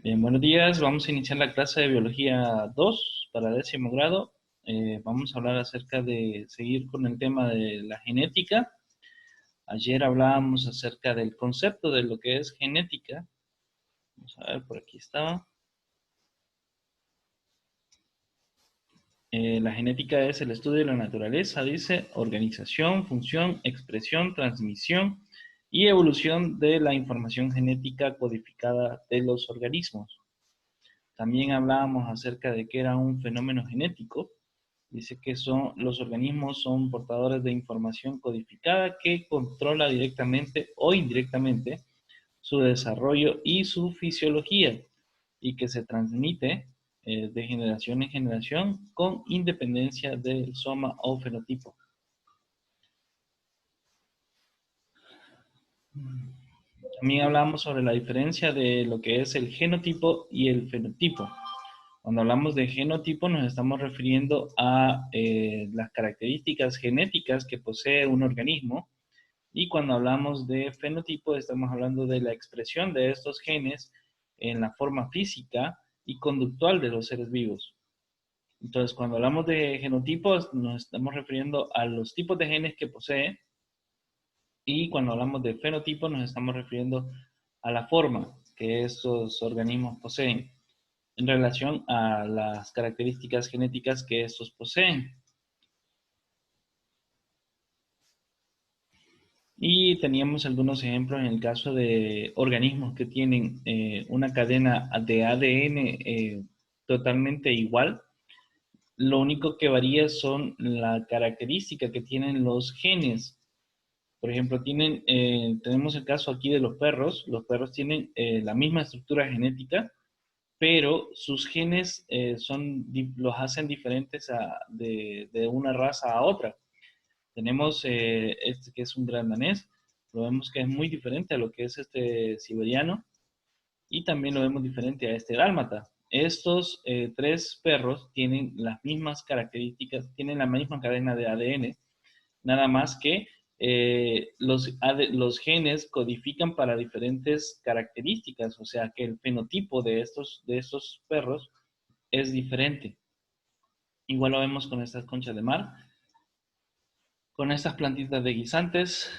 Bien, buenos días. Vamos a iniciar la clase de Biología 2 para décimo grado. Vamos a hablar acerca de seguir con el tema de la genética. Ayer hablábamos acerca del concepto de lo que es genética. Vamos a ver, por aquí estaba. La genética es el estudio de la naturaleza, dice, organización, función, expresión, transmisión y evolución de la información genética codificada de los organismos. También hablábamos acerca de que era un fenómeno genético. Dice que los organismos son portadores de información codificada que controla directamente o indirectamente su desarrollo y su fisiología y que se transmite de generación en generación con independencia del soma o fenotipo. También hablamos sobre la diferencia de lo que es el genotipo y el fenotipo. Cuando hablamos de genotipo nos estamos refiriendo a las características genéticas que posee un organismo y cuando hablamos de fenotipo estamos hablando de la expresión de estos genes en la forma física y conductual de los seres vivos. Entonces, cuando hablamos de genotipos nos estamos refiriendo a los tipos de genes que posee y cuando hablamos de fenotipo nos estamos refiriendo a la forma que estos organismos poseen en relación a las características genéticas que estos poseen. Y teníamos algunos ejemplos en el caso de organismos que tienen una cadena de ADN totalmente igual. Lo único que varía son la característica que tienen los genes. Por ejemplo, tenemos el caso aquí de los perros. Los perros tienen la misma estructura genética, pero sus genes los hacen diferentes de una raza a otra. Tenemos este que es un gran danés, lo vemos que es muy diferente a lo que es este siberiano y también lo vemos diferente a este dálmata. Estos tres perros tienen las mismas características, tienen la misma cadena de ADN, nada más que los genes codifican para diferentes características, o sea que el fenotipo de estos perros es diferente. Igual lo vemos con estas conchas de mar, con estas plantitas de guisantes,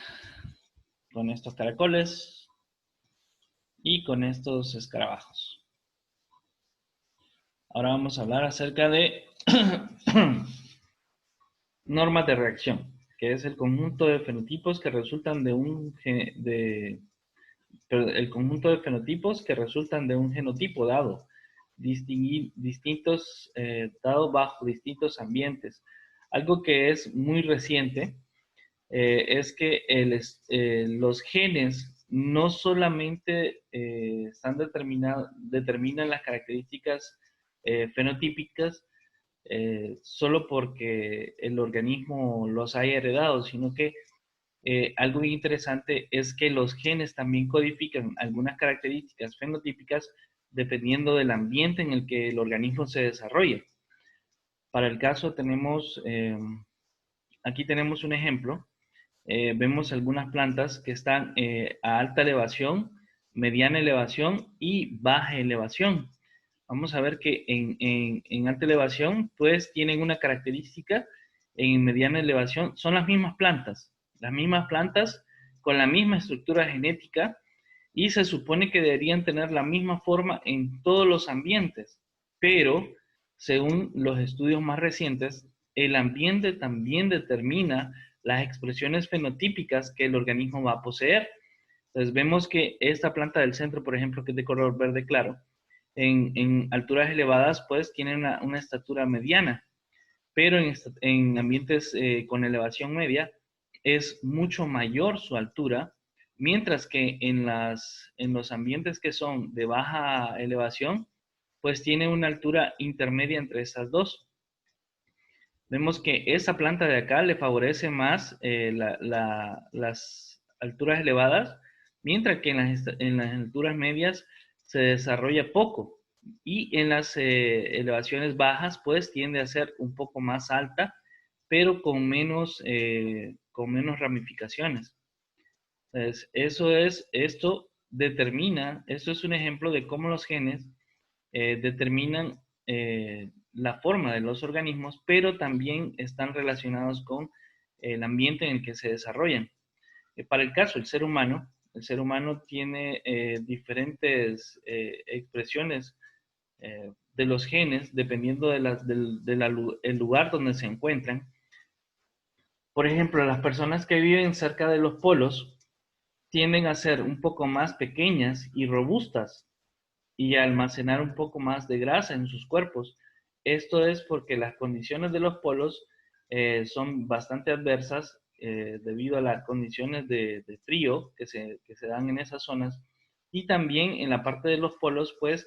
con estos caracoles y con estos escarabajos. Ahora vamos a hablar acerca de normas de reacción, que es el conjunto de fenotipos que resultan el conjunto de fenotipos que resultan de un genotipo dado, distintos, dado bajo distintos ambientes. Algo que es muy reciente es que los genes no solamente determinan las características fenotípicas solo porque el organismo los haya heredado, sino que algo interesante es que los genes también codifican algunas características fenotípicas dependiendo del ambiente en el que el organismo se desarrolla. Para el caso aquí tenemos un ejemplo. Vemos algunas plantas que están a alta elevación, mediana elevación y baja elevación. Vamos a ver que en alta elevación, pues tienen una característica, en mediana elevación son las mismas plantas con la misma estructura genética y se supone que deberían tener la misma forma en todos los ambientes, pero según los estudios más recientes, el ambiente también determina las expresiones fenotípicas que el organismo va a poseer. Entonces vemos que esta planta del centro, por ejemplo, que es de color verde claro, en alturas elevadas, pues tiene una estatura mediana, pero en ambientes con elevación media es mucho mayor su altura, mientras que en los ambientes que son de baja elevación, pues tiene una altura intermedia entre estas dos. Vemos que esa planta de acá le favorece más las alturas elevadas, mientras que en las alturas medias se desarrolla poco. Y en las elevaciones bajas, pues tiende a ser un poco más alta, pero con menos ramificaciones. Entonces, esto determina, esto es un ejemplo de cómo los genes determinan la forma de los organismos, pero también están relacionados con el ambiente en el que se desarrollan. Para el caso del el ser humano tiene diferentes expresiones de los genes dependiendo el lugar donde se encuentran. Por ejemplo, las personas que viven cerca de los polos tienden a ser un poco más pequeñas y robustas y a almacenar un poco más de grasa en sus cuerpos. Esto es porque las condiciones de los polos son bastante adversas debido a las condiciones de frío que se dan en esas zonas. Y también en la parte de los polos, pues,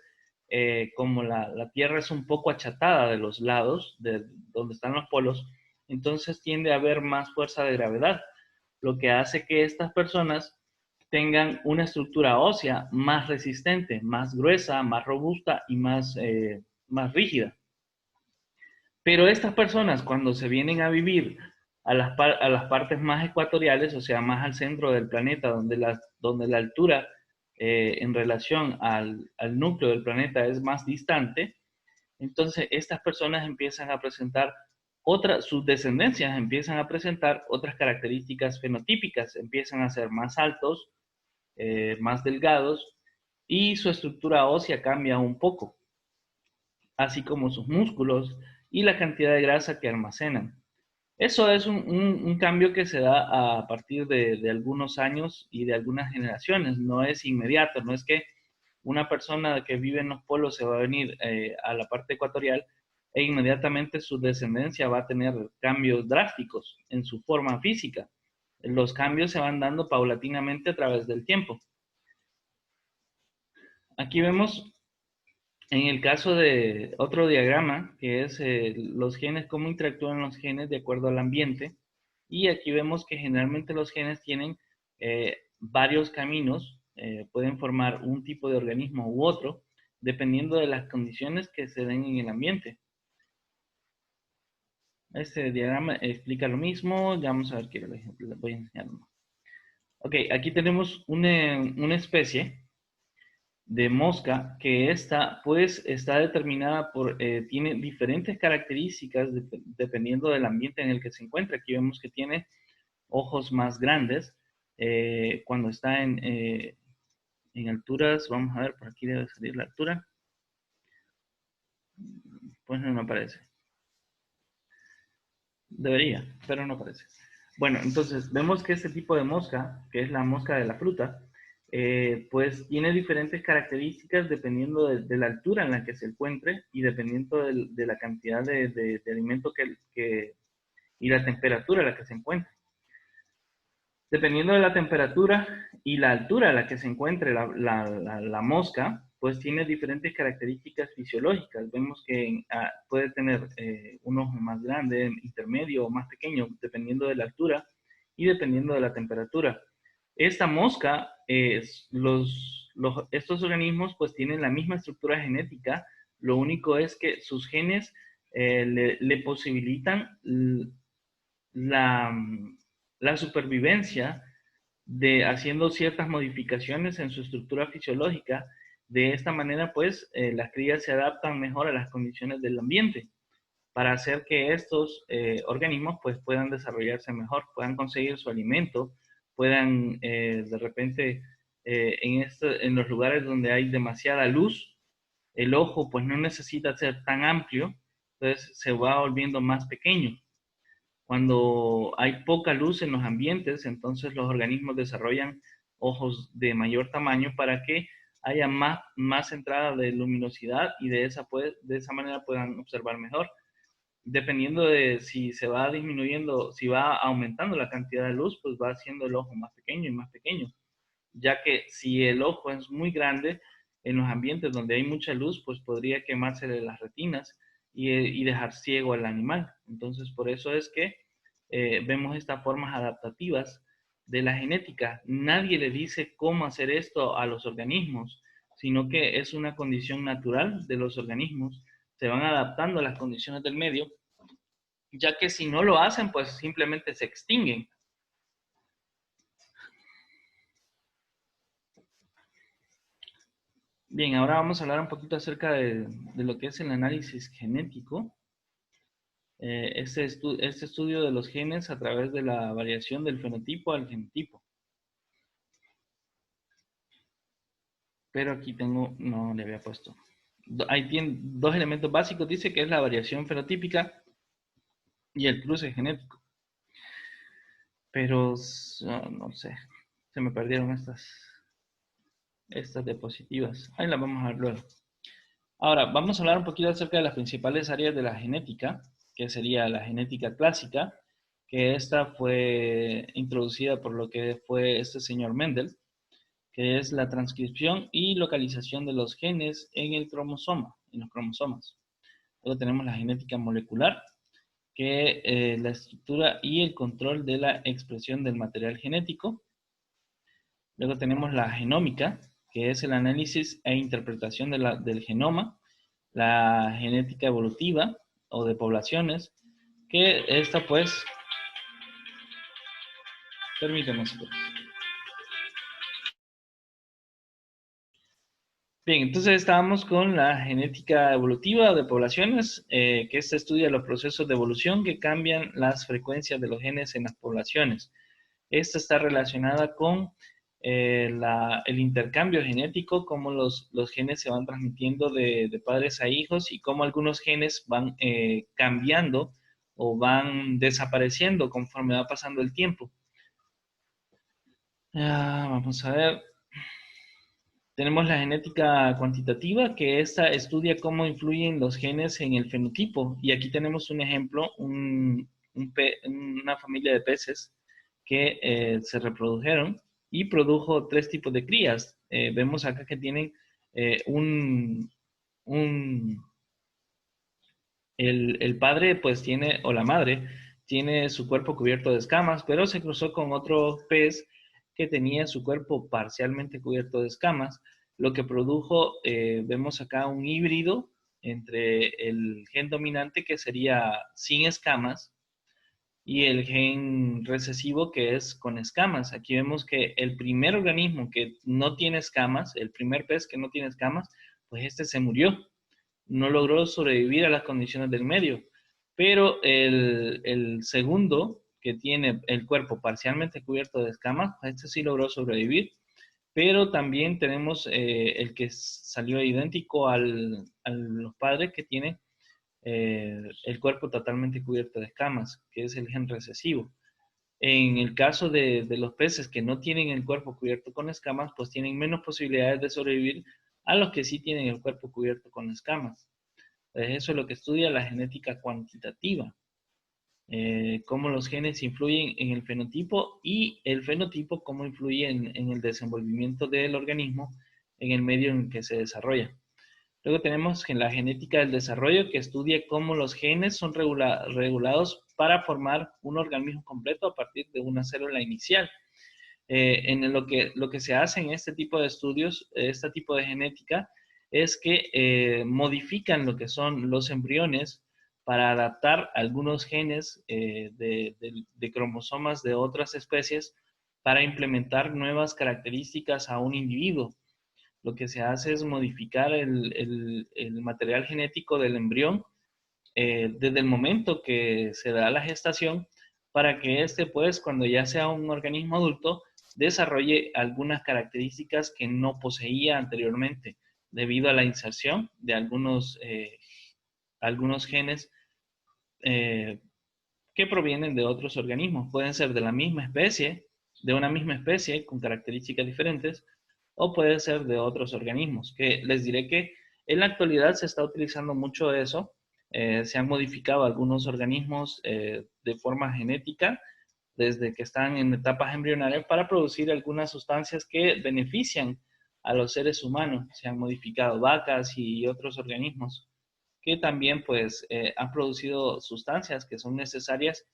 como la Tierra es un poco achatada de los lados, de donde están los polos, entonces tiende a haber más fuerza de gravedad, lo que hace que estas personas tengan una estructura ósea más resistente, más gruesa, más robusta y más rígida. Pero estas personas, cuando se vienen a vivir a las partes más ecuatoriales, o sea, más al centro del planeta, donde la altura en relación al núcleo del planeta es más distante, entonces estas personas empiezan a presentar sus descendencias empiezan a presentar otras características fenotípicas, empiezan a ser más altos, más delgados y su estructura ósea cambia un poco, así como sus músculos y la cantidad de grasa que almacenan. Eso es un cambio que se da a partir de algunos años y de algunas generaciones, no es inmediato, no es que una persona que vive en los polos se va a venir a la parte ecuatorial e inmediatamente su descendencia va a tener cambios drásticos en su forma física. Los cambios se van dando paulatinamente a través del tiempo. Aquí vemos en el caso de otro diagrama, que es los genes, cómo interactúan los genes de acuerdo al ambiente. Y aquí vemos que generalmente los genes tienen varios caminos, pueden formar un tipo de organismo u otro, dependiendo de las condiciones que se den en el ambiente. Este diagrama explica lo mismo, ya vamos a ver qué les voy a enseñar. Ok, aquí tenemos una especie de mosca que esta pues está determinada tiene diferentes características dependiendo del ambiente en el que se encuentra. Aquí vemos que tiene ojos más grandes cuando está en alturas. Vamos a ver, por aquí debe salir la altura. Pues no me aparece. Debería, pero no aparece. Bueno, entonces vemos que este tipo de mosca, que es la mosca de la fruta, pues tiene diferentes características dependiendo de la altura en la que se encuentre y dependiendo de la cantidad de alimento y la temperatura a la que se encuentre. Dependiendo de la temperatura y la altura a la que se encuentre la mosca, pues tiene diferentes características fisiológicas. Vemos que puede tener un ojo más grande, intermedio o más pequeño, dependiendo de la altura y dependiendo de la temperatura. Esta mosca, estos organismos pues tienen la misma estructura genética, lo único es que sus genes le posibilitan la, la supervivencia de haciendo ciertas modificaciones en su estructura fisiológica. De esta manera, pues, las crías se adaptan mejor a las condiciones del ambiente para hacer que estos organismos, pues, puedan desarrollarse mejor, puedan conseguir su alimento, puedan, de repente, en los lugares donde hay demasiada luz, el ojo, pues, no necesita ser tan amplio, entonces se va volviendo más pequeño. Cuando hay poca luz en los ambientes, entonces los organismos desarrollan ojos de mayor tamaño para que haya más entrada de luminosidad y de esa manera puedan observar mejor. Dependiendo de si se va disminuyendo, si va aumentando la cantidad de luz, pues va haciendo el ojo más pequeño y más pequeño. Ya que si el ojo es muy grande, en los ambientes donde hay mucha luz, pues podría quemarse las retinas y dejar ciego al animal. Entonces, por eso es que vemos estas formas adaptativas de la genética. Nadie le dice cómo hacer esto a los organismos, sino que es una condición natural de los organismos. Se van adaptando a las condiciones del medio, ya que si no lo hacen, pues simplemente se extinguen. Bien, ahora vamos a hablar un poquito acerca de lo que es el análisis genético. Este estudio de los genes a través de la variación del fenotipo al genotipo. Pero aquí tengo, no le había puesto. Ahí tiene dos elementos básicos, dice que es la variación fenotípica y el cruce genético. Pero no sé, se me perdieron estas diapositivas. Ahí las vamos a ver luego. Ahora, vamos a hablar un poquito acerca de las principales áreas de la genética, que sería la genética clásica, que esta fue introducida por lo que fue este señor Mendel, que es la transcripción y localización de los genes en el cromosoma, en los cromosomas. Luego tenemos la genética molecular, que la estructura y el control de la expresión del material genético. Luego tenemos la genómica, que es el análisis e interpretación del genoma, la genética evolutiva o de poblaciones, que esta pues, permítanme. Bien, entonces estábamos con la genética evolutiva de poblaciones, que esta estudia los procesos de evolución que cambian las frecuencias de los genes en las poblaciones. Esta está relacionada con el intercambio genético, cómo los genes se van transmitiendo de padres a hijos y cómo algunos genes van cambiando o van desapareciendo conforme va pasando el tiempo. Vamos a ver. Tenemos la genética cuantitativa, que esta estudia cómo influyen los genes en el fenotipo. Y aquí tenemos un ejemplo, una familia de peces que se reprodujeron y produjo tres tipos de crías. Vemos acá que tienen eh, un, un- el padre pues tiene, o la madre, tiene su cuerpo cubierto de escamas, pero se cruzó con otro pez que tenía su cuerpo parcialmente cubierto de escamas, lo que produjo, vemos acá un híbrido entre el gen dominante que sería sin escamas y el gen recesivo que es con escamas. Aquí vemos que el primer organismo que no tiene escamas, el primer pez que no tiene escamas, pues este se murió, no logró sobrevivir a las condiciones del medio. Pero el segundo, que tiene el cuerpo parcialmente cubierto de escamas, este sí logró sobrevivir. Pero también tenemos el que salió idéntico a los padres que tiene el cuerpo totalmente cubierto de escamas, que es el gen recesivo. En el caso de los peces que no tienen el cuerpo cubierto con escamas, pues tienen menos posibilidades de sobrevivir a los que sí tienen el cuerpo cubierto con escamas. Eso es lo que estudia la genética cuantitativa, cómo los genes influyen en el fenotipo y el fenotipo cómo influye en el desenvolvimiento del organismo en el medio en el que se desarrolla. Luego tenemos la genética del desarrollo, que estudia cómo los genes son regulados para formar un organismo completo a partir de una célula inicial. En lo que se hace en este tipo de estudios, este tipo de genética, es que modifican lo que son los embriones para adaptar algunos genes de cromosomas de otras especies para implementar nuevas características a un individuo. Lo que se hace es modificar el material genético del embrión desde el momento que se da la gestación para que éste, pues, cuando ya sea un organismo adulto, desarrolle algunas características que no poseía anteriormente debido a la inserción de algunos genes eh, que provienen de otros organismos. Pueden ser de la misma especie, de una misma especie con características diferentes, o puede ser de otros organismos, que les diré que en la actualidad se está utilizando mucho eso. Se han modificado algunos organismos de forma genética desde que están en etapas embrionarias para producir algunas sustancias que benefician a los seres humanos. Se han modificado vacas y otros organismos que también pues han producido sustancias que son necesarias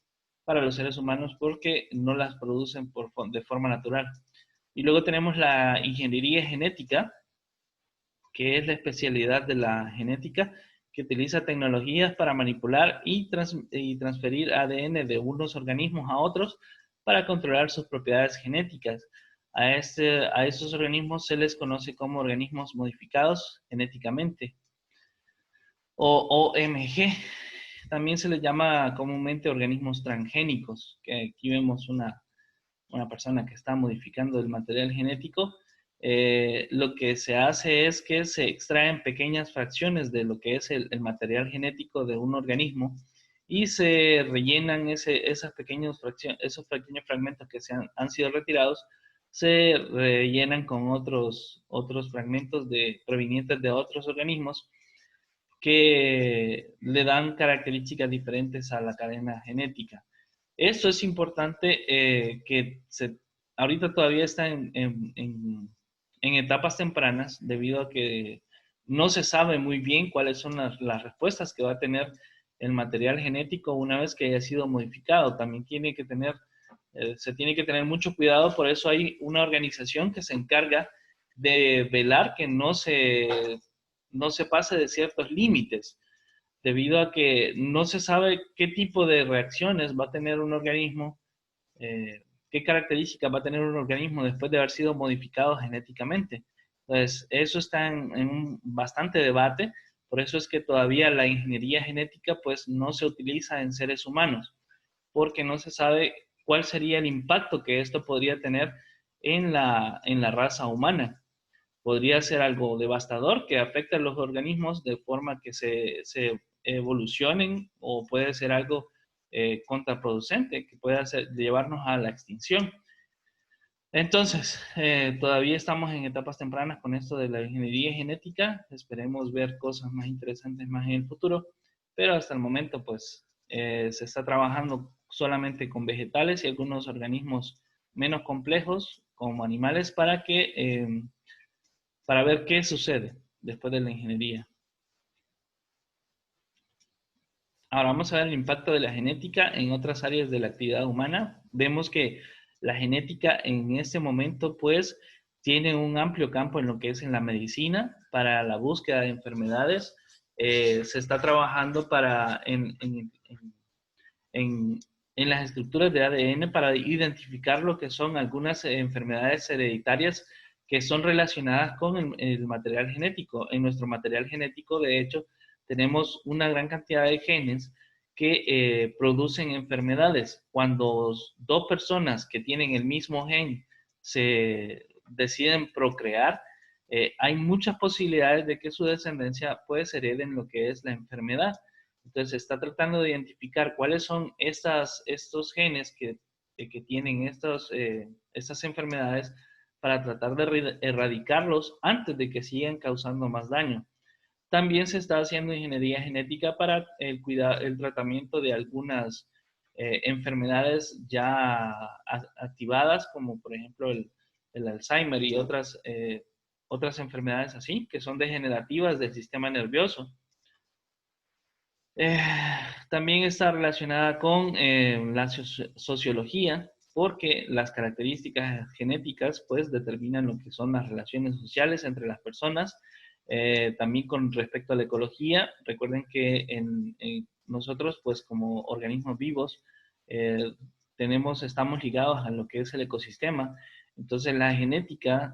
para los seres humanos porque no las producen de forma natural. Y luego tenemos la ingeniería genética, que es la especialidad de la genética que utiliza tecnologías para manipular y transferir ADN de unos organismos a otros para controlar sus propiedades genéticas. A esos organismos se les conoce como organismos modificados genéticamente o OMG. También se les llama comúnmente organismos transgénicos, que aquí vemos una persona que está modificando el material genético. Lo que se hace es que se extraen pequeñas fracciones de lo que es el material genético de un organismo y se rellenan esos pequeños fragmentos que han sido retirados, se rellenan con otros fragmentos provenientes de otros organismos que le dan características diferentes a la cadena genética. Eso es importante ahorita todavía está en etapas tempranas debido a que no se sabe muy bien cuáles son las respuestas que va a tener el material genético una vez que haya sido modificado. También se tiene que tener mucho cuidado, por eso hay una organización que se encarga de velar que no se pase de ciertos límites, debido a que no se sabe qué tipo de reacciones va a tener un organismo, qué características va a tener un organismo después de haber sido modificado genéticamente. Entonces, eso está en un bastante debate, por eso es que todavía la ingeniería genética pues no se utiliza en seres humanos, porque no se sabe cuál sería el impacto que esto podría tener en la raza humana. Podría ser algo devastador que afecte a los organismos de forma que se evolucionen, o puede ser algo contraproducente que puede llevarnos a la extinción. Entonces, todavía estamos en etapas tempranas con esto de la ingeniería genética. Esperemos ver cosas más interesantes más en el futuro, pero hasta el momento pues se está trabajando solamente con vegetales y algunos organismos menos complejos como animales para ver qué sucede después de la ingeniería. Ahora vamos a ver el impacto de la genética en otras áreas de la actividad humana. Vemos que la genética en este momento pues tiene un amplio campo en lo que es en la medicina para la búsqueda de enfermedades. Se está trabajando en, en las estructuras de ADN para identificar lo que son algunas enfermedades hereditarias que son relacionadas con el material genético. En nuestro material genético, de hecho, tenemos una gran cantidad de genes que producen enfermedades. Cuando dos personas que tienen el mismo gen se deciden procrear, hay muchas posibilidades de que su descendencia pues hereden lo que es la enfermedad. Entonces se está tratando de identificar cuáles son estos genes que tienen estas enfermedades para tratar de erradicarlos antes de que sigan causando más daño. También se está haciendo ingeniería genética para el tratamiento de algunas enfermedades ya activadas, como por ejemplo el Alzheimer y otras enfermedades así, que son degenerativas del sistema nervioso. Eh, También está relacionada con la sociología, porque las características genéticas pues determinan lo que son las relaciones sociales entre las personas. También con respecto a la ecología, recuerden que nosotros pues como organismos vivos eh, estamos ligados a lo que es el ecosistema. Entonces la genética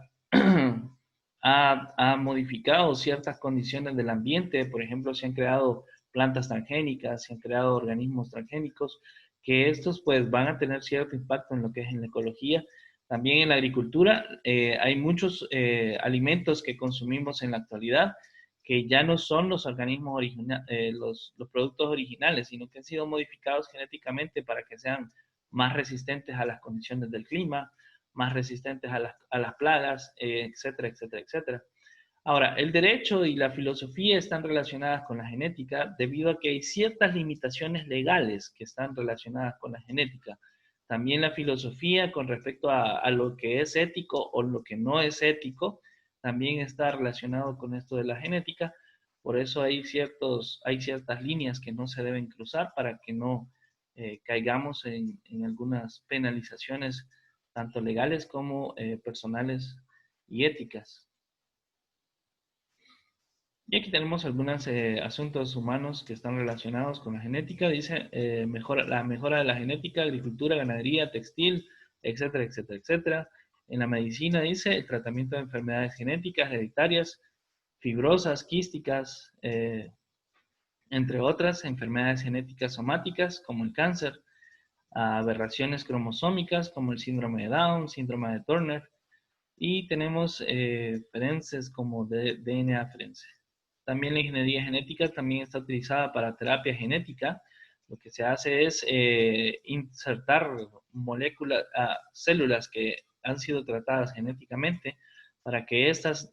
ha modificado ciertas condiciones del ambiente. Por ejemplo, se han creado plantas transgénicas, se han creado organismos transgénicos, que estos pues van a tener cierto impacto en lo que es en la ecología. También en la agricultura hay muchos alimentos que consumimos en la actualidad que ya no son los organismos originales, los productos originales, sino que han sido modificados genéticamente para que sean más resistentes a las condiciones del clima, más resistentes a las plagas, etcétera, etcétera, etcétera. Ahora, el derecho y la filosofía están relacionadas con la genética debido a que hay ciertas limitaciones legales que están relacionadas con la genética. También la filosofía con respecto a lo que es ético o lo que no es ético, también está relacionado con esto de la genética. Por eso hay ciertas líneas que no se deben cruzar para que no caigamos en algunas penalizaciones, tanto legales como personales y éticas. Y aquí tenemos algunos asuntos humanos que están relacionados con la genética. Dice la mejora de la genética, agricultura, ganadería, textil, etcétera, etcétera, etcétera. En la medicina dice el tratamiento de enfermedades genéticas, hereditarias, fibrosas, quísticas, entre otras enfermedades genéticas somáticas como el cáncer, aberraciones cromosómicas como el síndrome de Down, síndrome de Turner, y tenemos ferences como DNA forense. También la ingeniería genética también está utilizada para terapia genética. Lo que se hace es insertar moléculas, células que han sido tratadas genéticamente para que éstas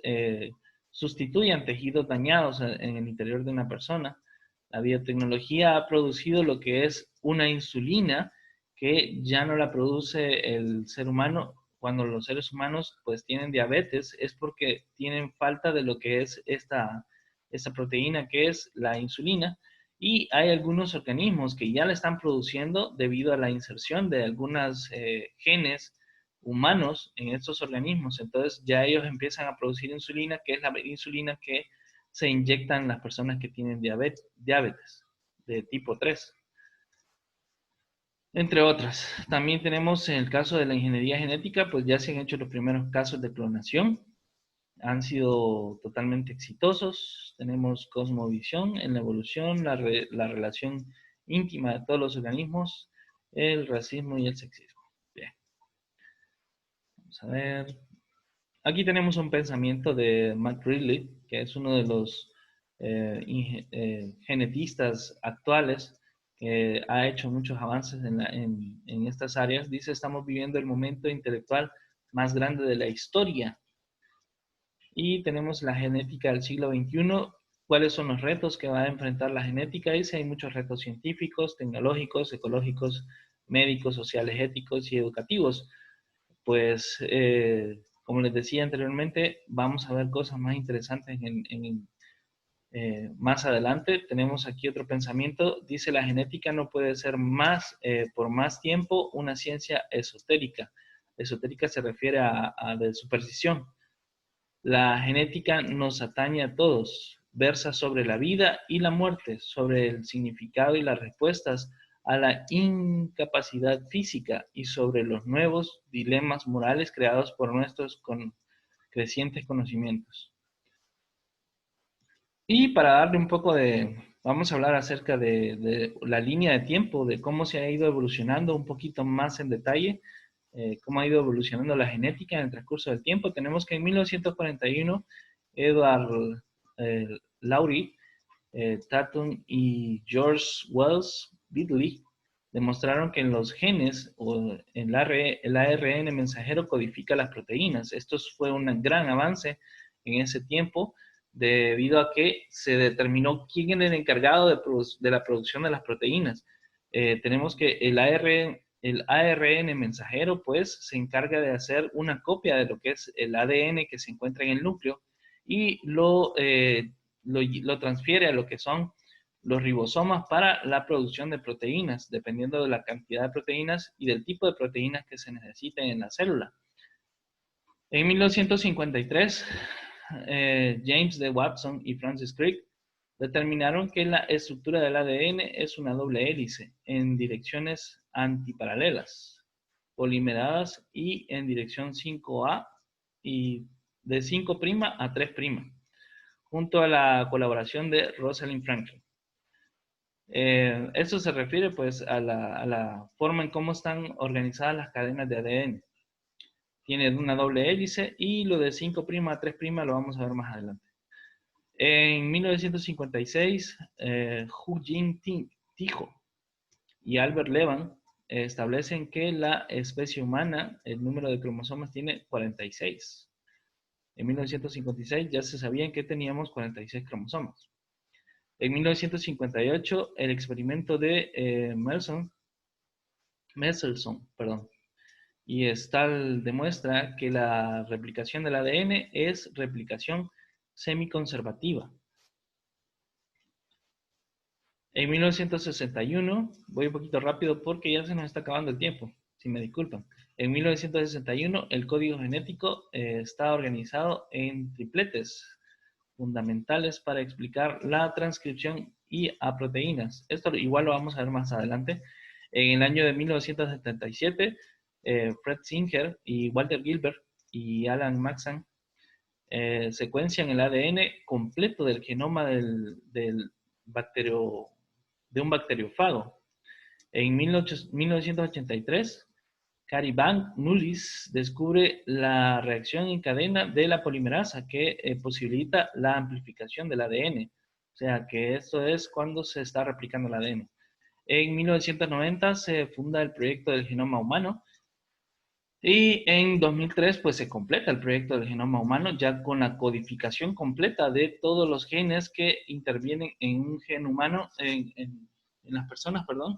sustituyan tejidos dañados en el interior de una persona. La biotecnología ha producido lo que es una insulina que ya no la produce el ser humano. Cuando los seres humanos pues tienen diabetes es porque tienen falta de lo que es esta proteína que es la insulina, y hay algunos organismos que ya la están produciendo debido a la inserción de algunos genes humanos en estos organismos. Entonces ya ellos empiezan a producir insulina, que es la insulina que se inyectan las personas que tienen diabetes de tipo 3. Entre otras. También tenemos en el caso de la ingeniería genética, pues ya se han hecho los primeros casos de clonación. Han sido totalmente exitosos. Tenemos cosmovisión en la evolución, la relación íntima de todos los organismos, el racismo y el sexismo. Bien. Vamos a ver. Aquí tenemos un pensamiento de Matt Ridley, que es uno de los genetistas actuales que ha hecho muchos avances en estas áreas. Dice, estamos viviendo el momento intelectual más grande de la historia. Y tenemos la genética del siglo XXI. ¿Cuáles son los retos que va a enfrentar la genética? Dice, hay muchos retos científicos, tecnológicos, ecológicos, médicos, sociales, éticos y educativos. Pues, como les decía anteriormente, vamos a ver cosas más interesantes más adelante. Tenemos aquí otro pensamiento. Dice, la genética no puede ser más, por más tiempo, una ciencia esotérica. Esotérica se refiere a de superstición. La genética nos atañe a todos, versa sobre la vida y la muerte, sobre el significado y las respuestas a la incapacidad física y sobre los nuevos dilemas morales creados por nuestros crecientes conocimientos. Y para darle un poco vamos a hablar acerca de la línea de tiempo, de cómo se ha ido evolucionando un poquito más en detalle, cómo ha ido evolucionando la genética en el transcurso del tiempo. Tenemos que en 1941, Edward Laurie, Tatum y George Wells Beatley demostraron que en los genes o en el ARN mensajero codifica las proteínas. Esto fue un gran avance en ese tiempo, debido a que se determinó quién era el encargado de la producción de las proteínas. Tenemos que el ARN mensajero, pues, se encarga de hacer una copia de lo que es el ADN que se encuentra en el núcleo y lo transfiere a lo que son los ribosomas para la producción de proteínas, dependiendo de la cantidad de proteínas y del tipo de proteínas que se necesiten en la célula. En 1953, James D. Watson y Francis Crick determinaron que la estructura del ADN es una doble hélice en direcciones antiparalelas, polimeradas y en dirección 5A y de 5' a 3', junto a la colaboración de Rosalind Franklin. Esto se refiere pues a la forma en cómo están organizadas las cadenas de ADN. Tiene una doble hélice y lo de 5' a 3' lo vamos a ver más adelante. En 1956, Hu Jin-Tijo y Albert Levan establecen que la especie humana, el número de cromosomas tiene 46. En 1956 ya se sabía que teníamos 46 cromosomas. En 1958, el experimento de Mendelssohn, y Stahl demuestra que la replicación del ADN es replicación semiconservativa. En 1961, voy un poquito rápido porque ya se nos está acabando el tiempo, si me disculpan. En 1961, el código genético está organizado en tripletes fundamentales para explicar la transcripción y a proteínas. Esto igual lo vamos a ver más adelante. En el año de 1977, Fred Singer y Walter Gilbert y Alan Maxam secuencian el ADN completo del genoma del bacterio, de un bacteriófago. En 1983, Cariban Nullis descubre la reacción en cadena de la polimerasa que posibilita la amplificación del ADN. O sea que esto es cuando se está replicando el ADN. En 1990 se funda el proyecto del genoma humano y en 2003 pues se completa el proyecto del genoma humano ya con la codificación completa de todos los genes que intervienen en un gen humano, en las personas, perdón.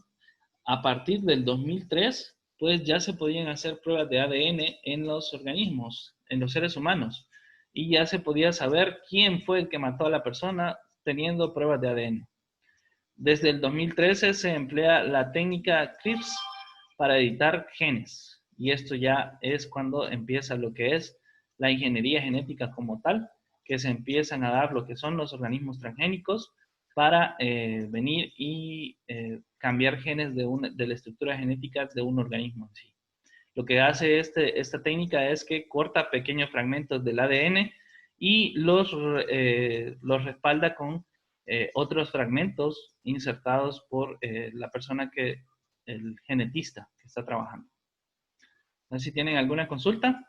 A partir del 2003 pues ya se podían hacer pruebas de ADN en los organismos, en los seres humanos, y ya se podía saber quién fue el que mató a la persona teniendo pruebas de ADN. Desde el 2013 se emplea la técnica CRISPR para editar genes. Y esto ya es cuando empieza lo que es la ingeniería genética como tal, que se empiezan a dar lo que son los organismos transgénicos para venir y cambiar genes de la estructura genética de un organismo en sí. Lo que hace esta técnica es que corta pequeños fragmentos del ADN y los respalda con otros fragmentos insertados por la persona el genetista que está trabajando. No sé si tienen alguna consulta.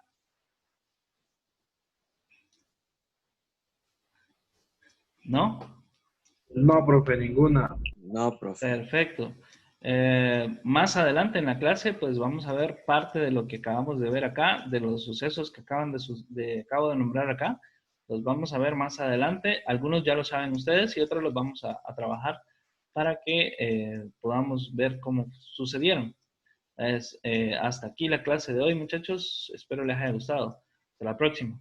¿No? No, profe, ninguna. No, profe. Perfecto. Más adelante en la clase, pues vamos a ver parte de lo que acabamos de ver acá, de los sucesos que acabo de nombrar acá. Los vamos a ver más adelante. Algunos ya lo saben ustedes y otros los vamos a trabajar para que podamos ver cómo sucedieron. Hasta aquí la clase de hoy, muchachos. Espero les haya gustado. Hasta la próxima.